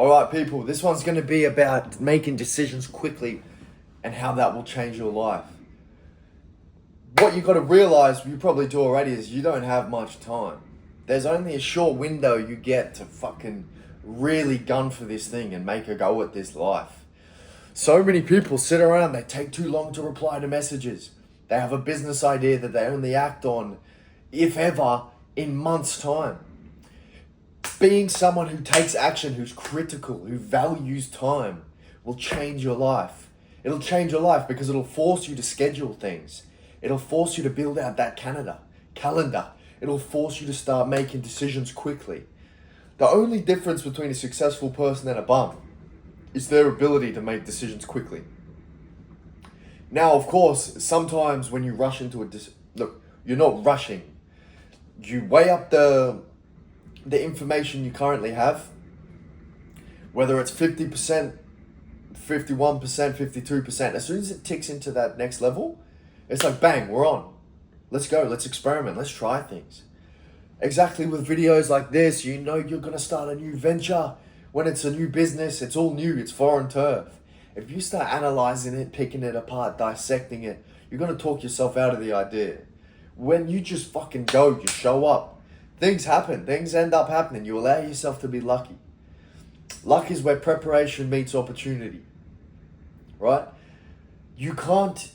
Alright, people, this one's going to be about making decisions quickly and how that will change your life. What you got to realize, you probably do already, is you don't have much time. There's only a short window you get to fucking really gun for this thing and make a go at this life. So many people sit around, they take too long to reply to messages. They have a business idea that they only act on, if ever, in months' time. Being someone who takes action, who's critical, who values time, will change your life. It'll change your life because it'll force you to schedule things. It'll force you to build out that calendar. It'll force you to start making decisions quickly. The only difference between a successful person and a bum is their ability to make decisions quickly. Now, of course, sometimes when you rush into look, you're not rushing. You weigh up the information you currently have, whether it's 50%, 51%, 52%, as soon as it ticks into that next level, it's like, bang, we're on. Let's go, let's experiment, let's try things. Exactly with videos like this, you know you're going to start a new venture. When it's a new business, it's all new, it's foreign turf. If you start analyzing it, picking it apart, dissecting it, you're going to talk yourself out of the idea. When you just fucking go, you show up, things happen, things end up happening. You allow yourself to be lucky. Luck is where preparation meets opportunity, right? You can't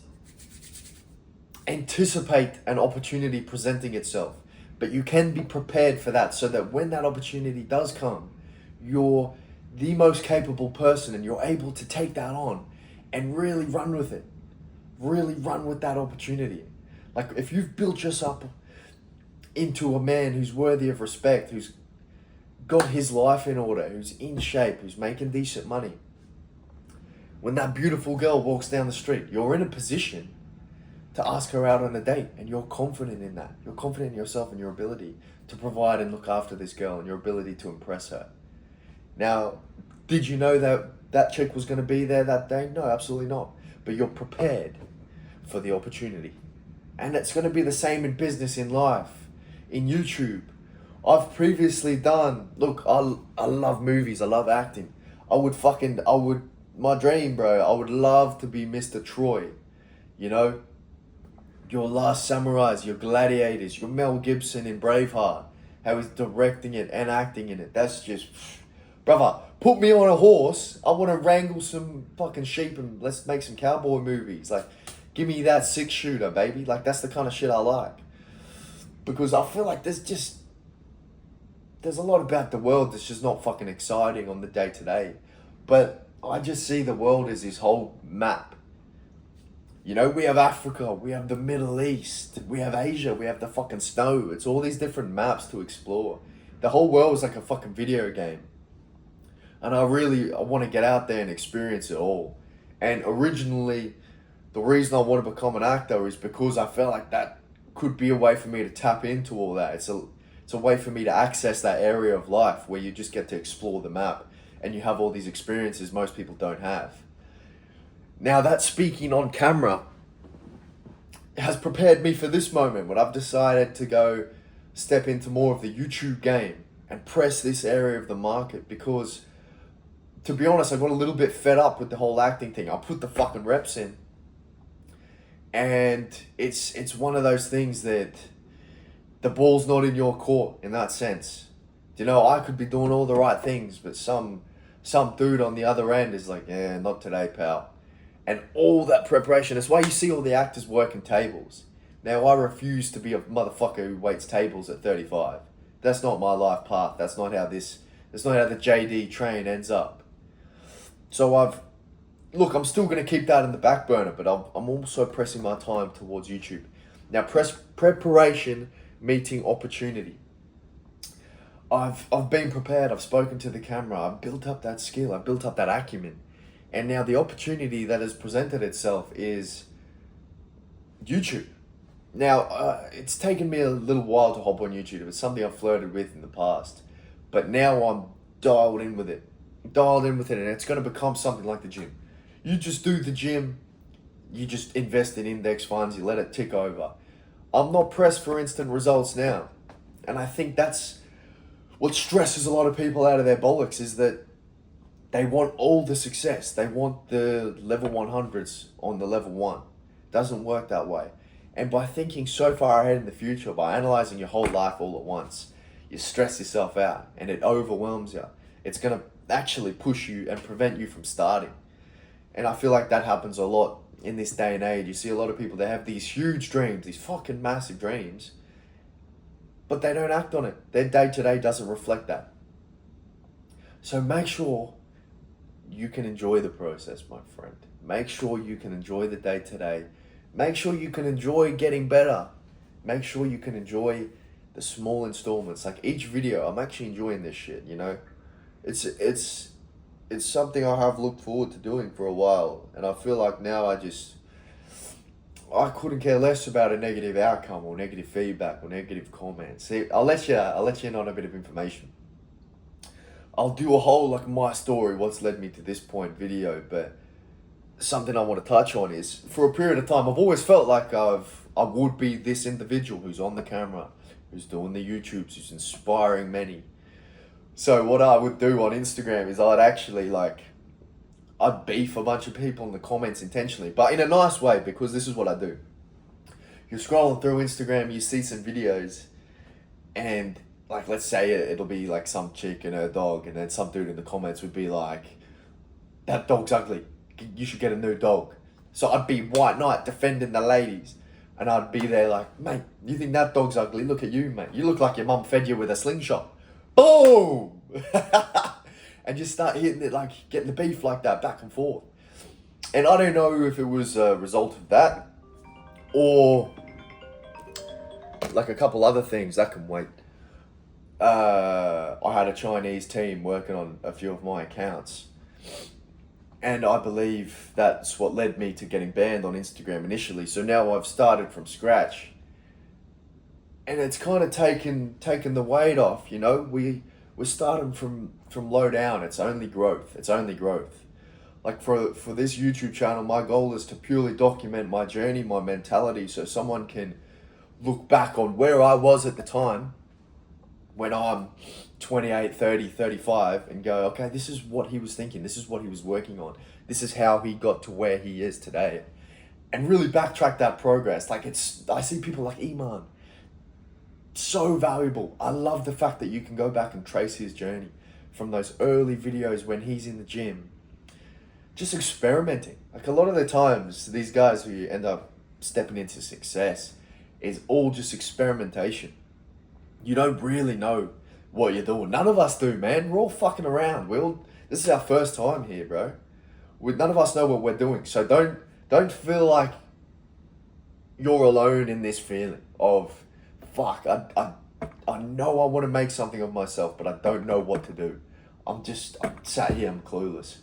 anticipate an opportunity presenting itself, but you can be prepared for that so that when that opportunity does come, you're the most capable person and you're able to take that on and really run with it. Really run with that opportunity. Like if you've built yourself into a man who's worthy of respect, who's got his life in order, who's in shape, who's making decent money. When that beautiful girl walks down the street, you're in a position to ask her out on a date and you're confident in that. You're confident in yourself and your ability to provide and look after this girl and your ability to impress her. Now, did you know that that chick was going to be there that day? No, absolutely not. But you're prepared for the opportunity. And it's going to be the same in business, in life, in YouTube. I've previously done, look, I love movies, I love acting. My dream, bro, I would love to be Mr. Troy. You know, your Last Samurais, your Gladiators, your Mel Gibson in Braveheart, how he's directing it and acting in it. That's just, brother, put me on a horse. I want to wrangle some fucking sheep and let's make some cowboy movies. Like, give me that 6-shooter, baby. Like, that's the kind of shit I like. Because I feel like there's a lot about the world that's just not fucking exciting on the day-to-day. But I just see the world as this whole map. You know, we have Africa, we have the Middle East, we have Asia, we have the fucking snow. It's all these different maps to explore. The whole world is like a fucking video game. And I want to get out there and experience it all. And originally, the reason I want to become an actor is because I felt like that could be a way for me to tap into all that. It's a way for me to access that area of life where you just get to explore the map and you have all these experiences most people don't have. Now that speaking on camera has prepared me for this moment when I've decided to go step into more of the YouTube game and press this area of the market because, to be honest, I got a little bit fed up with the whole acting thing. I put the fucking reps in. And it's one of those things that the ball's not in your court in that sense. You know, I could be doing all the right things, but some dude on the other end is like, yeah, not today, pal. And all that preparation, that's why you see all the actors working tables. Now, I refuse to be a motherfucker who waits tables at 35. That's not my life path. That's not how the JD train ends up. So I'm still going to keep that in the back burner, but I'm also pressing my time towards YouTube. Now, preparation meeting opportunity. I've been prepared. I've spoken to the camera. I've built up that skill. I've built up that acumen. And now the opportunity that has presented itself is YouTube. Now, it's taken me a little while to hop on YouTube. It's something I've flirted with in the past. But now I'm dialed in with it. And it's going to become something like the gym. You just do the gym, you just invest in index funds, you let it tick over. I'm not pressed for instant results now. And I think that's what stresses a lot of people out of their bollocks, is that They want all the success. They want the level 100s on the level 1. Doesn't work that way. And by thinking so far ahead in the future, by analyzing your whole life all at once, you stress yourself out and it overwhelms you. It's going to actually push you and prevent you from starting. And I feel like that happens a lot in this day and age. You see a lot of people, they have these huge dreams, these fucking massive dreams, but they don't act on it. Their day-to-day doesn't reflect that. So make sure you can enjoy the process, my friend. Make sure you can enjoy the day-to-day. Make sure you can enjoy getting better. Make sure you can enjoy the small installments. Like each video, I'm actually enjoying this shit, you know? It's something I have looked forward to doing for a while. And I feel like now I couldn't care less about a negative outcome or negative feedback or negative comments. See, I'll let you in on a bit of information. I'll do a whole like my story, what's led me to this point video, but something I want to touch on is for a period of time I've always felt like I would be this individual who's on the camera, who's doing the YouTubes, who's inspiring many. So what I would do on Instagram is I'd beef a bunch of people in the comments intentionally, but in a nice way, because this is what I do. You're scrolling through Instagram, you see some videos, and like, let's say it'll be like some chick and her dog, and then some dude in the comments would be like, that dog's ugly, you should get a new dog. So I'd be White Knight defending the ladies, and I'd be there like, mate, you think that dog's ugly? Look at you, mate. You look like your mum fed you with a slingshot. Boom! And just start hitting it, like getting the beef like that back and forth. And I don't know if it was a result of that or like a couple other things that can wait. I had a Chinese team working on a few of my accounts, and I believe that's what led me to getting banned on Instagram initially. So now I've started from scratch, and it's kind of taken the weight off, you know. We're starting from low down. It's only growth. Like for this YouTube channel, my goal is to purely document my journey, my mentality, so someone can look back on where I was at the time when I'm 28, 30, 35 and go, okay, this is what he was thinking. This is what he was working on. This is how he got to where he is today. And really backtrack that progress. Like I see people like Iman. So valuable. I love the fact that you can go back and trace his journey from those early videos when he's in the gym, just experimenting. Like a lot of the times, these guys who end up stepping into success is all just experimentation. You don't really know what you're doing. None of us do, man. We're all fucking around. This is our first time here, bro. None of us know what we're doing. So don't feel like you're alone in this feeling of, fuck, I know I want to make something of myself, but I don't know what to do. I'm sat here, I'm clueless.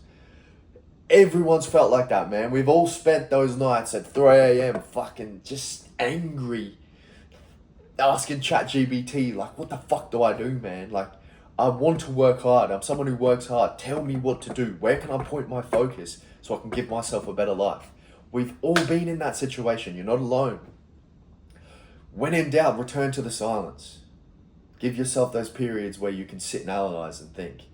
Everyone's felt like that, man. We've all spent those nights at 3 a.m. fucking just angry, asking ChatGPT, like, what the fuck do I do, man? Like, I want to work hard. I'm someone who works hard. Tell me what to do. Where can I point my focus so I can give myself a better life? We've all been in that situation. You're not alone. When in doubt, return to the silence. Give yourself those periods where you can sit and analyze and think.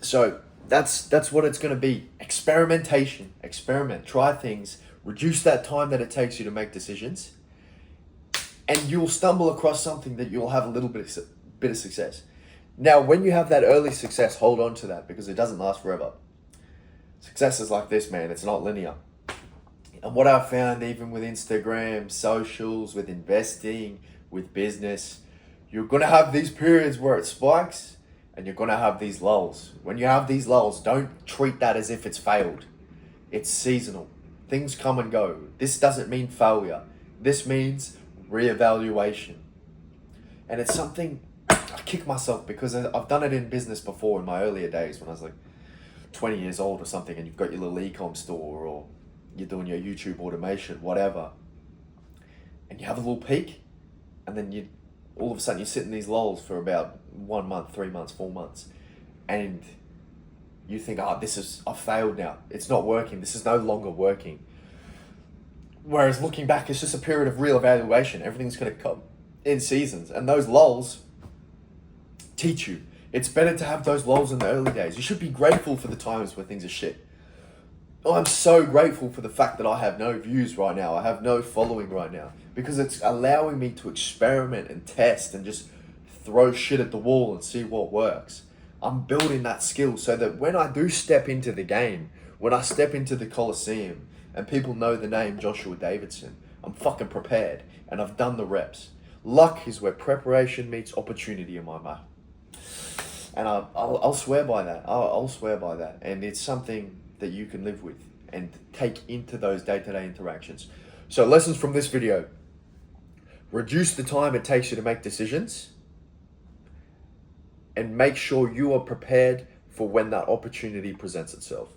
So that's what it's going to be. Experimentation. Experiment. Try things. Reduce that time that it takes you to make decisions. And you'll stumble across something that you'll have a little bit of success. Now, when you have that early success, hold on to that because it doesn't last forever. Success is like this, man. It's not linear. And what I've found, even with Instagram, socials, with investing, with business, you're going to have these periods where it spikes and you're going to have these lulls. When you have these lulls, don't treat that as if it's failed. It's seasonal. Things come and go. This doesn't mean failure. This means reevaluation. And it's something I kick myself because I've done it in business before in my earlier days when I was like 20 years old or something, and you've got your little e-com store or you're doing your YouTube automation, whatever. And you have a little peak and then all of a sudden you sit in these lulls for about 1 month, 3 months, 4 months. And you think, I've failed now. It's not working. This is no longer working. Whereas looking back, it's just a period of real evaluation. Everything's going to come in seasons. And those lulls teach you. It's better to have those lulls in the early days. You should be grateful for the times where things are shit. I'm so grateful for the fact that I have no views right now. I have no following right now because it's allowing me to experiment and test and just throw shit at the wall and see what works. I'm building that skill so that when I do step into the game, when I step into the Coliseum and people know the name Joshua Davidson, I'm fucking prepared and I've done the reps. Luck is where preparation meets opportunity in my mind. And I'll swear by that. I'll swear by that. And it's something that you can live with and take into those day-to-day interactions. So lessons from this video: reduce the time it takes you to make decisions and make sure you are prepared for when that opportunity presents itself.